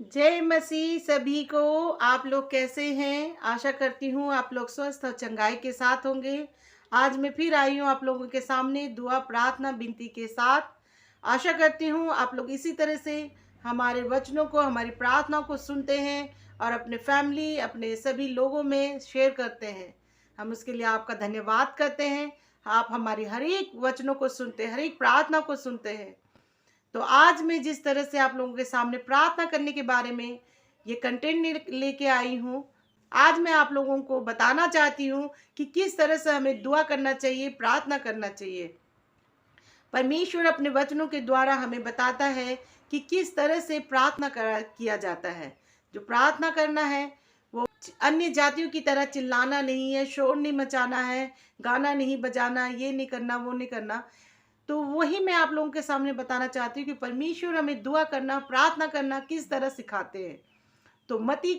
जय मसीह सभी को। आप लोग कैसे हैं? आशा करती हूँ आप लोग स्वस्थ और चंगाई के साथ होंगे। आज मैं फिर आई हूँ आप लोगों के सामने दुआ प्रार्थना विनती के साथ। आशा करती हूँ आप लोग इसी तरह से हमारे वचनों को, हमारी प्रार्थना को सुनते हैं और अपने फैमिली, अपने सभी लोगों में शेयर करते हैं। हम उसके लिए आपका धन्यवाद करते हैं। आप हमारी हर एक वचनों को सुनते हैं, हर एक प्रार्थना को सुनते हैं। तो आज मैं जिस तरह से आप लोगों के सामने प्रार्थना करने के बारे में ये कंटेंट लेके आई हूँ, आज मैं आप लोगों को बताना चाहती हूँ कि किस तरह से हमें दुआ करना चाहिए, प्रार्थना करना चाहिए। परमेश्वर अपने वचनों के द्वारा हमें बताता है कि किस तरह से प्रार्थना किया जाता है। जो प्रार्थना करना है वो अन्य जातियों की तरह चिल्लाना नहीं है, शोर नहीं मचाना है, गाना नहीं बजाना, ये नहीं करना, वो नहीं करना। तो वही मैं आप लोगों के सामने बताना चाहती हूँ कि परमेश्वर हमें दुआ करना, प्रार्थना करना किस तरह सिखाते हैं। तो मती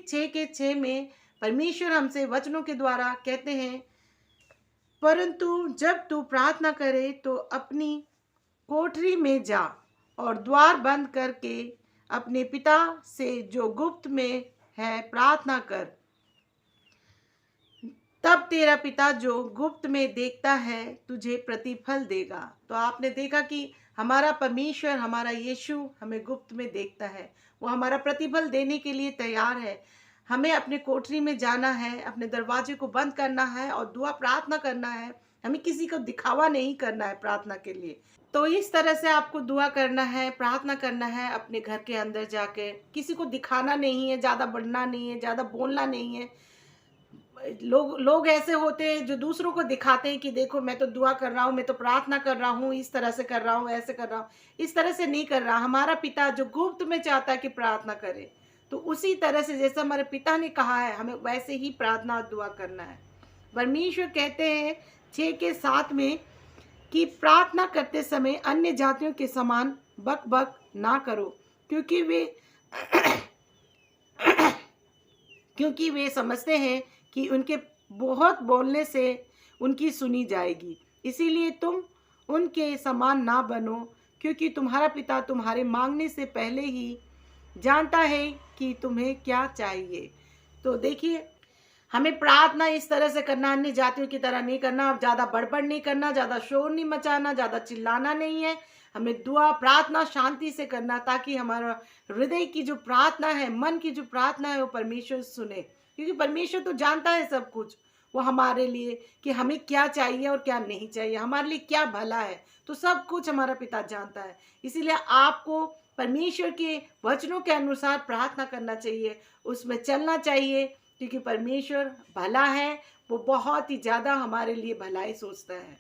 6:6 में परमेश्वर हमसे वचनों के द्वारा कहते हैं, परंतु जब तू प्रार्थना करे तो अपनी कोठरी में जा और द्वार बंद करके अपने पिता से जो गुप्त में है प्रार्थना कर। तब तेरा पिता जो गुप्त में देखता है तुझे प्रतिफल देगा। तो आपने देखा कि हमारा परमेश्वर, हमारा यीशु हमें गुप्त में देखता है। वो हमारा प्रतिफल देने के लिए तैयार है। हमें अपने कोठरी में जाना है, अपने दरवाजे को बंद करना है और दुआ प्रार्थना करना है। हमें किसी को दिखावा नहीं करना है प्रार्थना के लिए। तो इस तरह से आपको दुआ करना है, प्रार्थना करना है अपने घर के अंदर जाके। किसी को दिखाना नहीं है, ज़्यादा बढ़ना नहीं है, ज़्यादा बोलना नहीं है। लोग ऐसे होते हैं जो दूसरों को दिखाते हैं कि देखो मैं तो दुआ कर रहा हूँ, मैं तो प्रार्थना कर रहा हूँ, इस तरह से कर रहा हूँ, ऐसे कर रहा हूँ। इस तरह से नहीं कर रहा। हमारा पिता जो गुप्त में चाहता है कि प्रार्थना करे, तो उसी तरह से जैसे हमारे पिता ने कहा है हमें वैसे ही प्रार्थना और दुआ करना है। परमेश्वर कहते हैं 6:7 में कि प्रार्थना करते समय अन्य जातियों के समान बक बक ना करो, क्योंकि वे समझते हैं कि उनके बहुत बोलने से उनकी सुनी जाएगी। इसीलिए तुम उनके समान ना बनो, क्योंकि तुम्हारा पिता तुम्हारे मांगने से पहले ही जानता है कि तुम्हें क्या चाहिए। तो देखिए, हमें प्रार्थना इस तरह से करना, अन्य जातियों की तरह नहीं करना। ज़्यादा बड़बड़ नहीं करना, ज़्यादा शोर नहीं मचाना, ज़्यादा चिल्लाना नहीं है। हमें दुआ प्रार्थना शांति से करना, ताकि हमारा हृदय की जो प्रार्थना है, मन की जो प्रार्थना है, वो परमेश्वर सुने। क्योंकि परमेश्वर तो जानता है सब कुछ, वो हमारे लिए कि हमें क्या चाहिए और क्या नहीं चाहिए, हमारे लिए क्या भला है, तो सब कुछ हमारा पिता जानता है। इसीलिए आपको परमेश्वर के वचनों के अनुसार प्रार्थना करना चाहिए, उसमें चलना चाहिए, क्योंकि परमेश्वर भला है। वो बहुत ही ज़्यादा हमारे लिए भलाई सोचता है।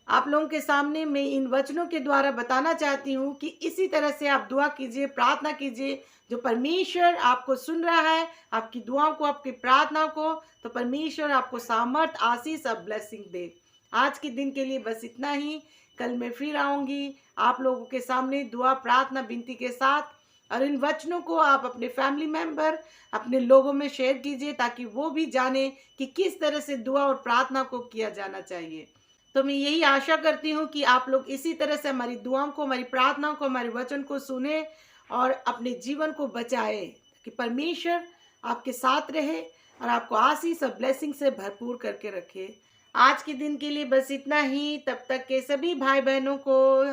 आप लोगों के सामने मैं इन वचनों के द्वारा बताना चाहती हूँ कि इसी तरह से आप दुआ कीजिए, प्रार्थना कीजिए। जो परमेश्वर आपको सुन रहा है, आपकी दुआओं को, आपकी प्रार्थना को, तो परमेश्वर आपको सामर्थ, आशीष और ब्लेसिंग दे। आज के दिन के लिए बस इतना ही। कल मैं फिर आऊँगी आप लोगों के सामने दुआ प्रार्थना विनती के साथ। और इन वचनों को आप अपने फैमिली मेंबर, अपने लोगों में शेयर कीजिए, ताकि वो भी जाने कि किस तरह से दुआ और प्रार्थना को किया जाना चाहिए। तो मैं यही आशा करती हूँ कि आप लोग इसी तरह से हमारी दुआओं को, हमारी प्रार्थनाओं को, हमारे वचन को सुने और अपने जीवन को बचाए, कि परमेश्वर आपके साथ रहे और आपको आशीष और ब्लेसिंग से भरपूर करके रखे। आज के दिन के लिए बस इतना ही। तब तक के सभी भाई बहनों को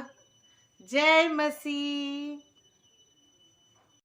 जय मसीह।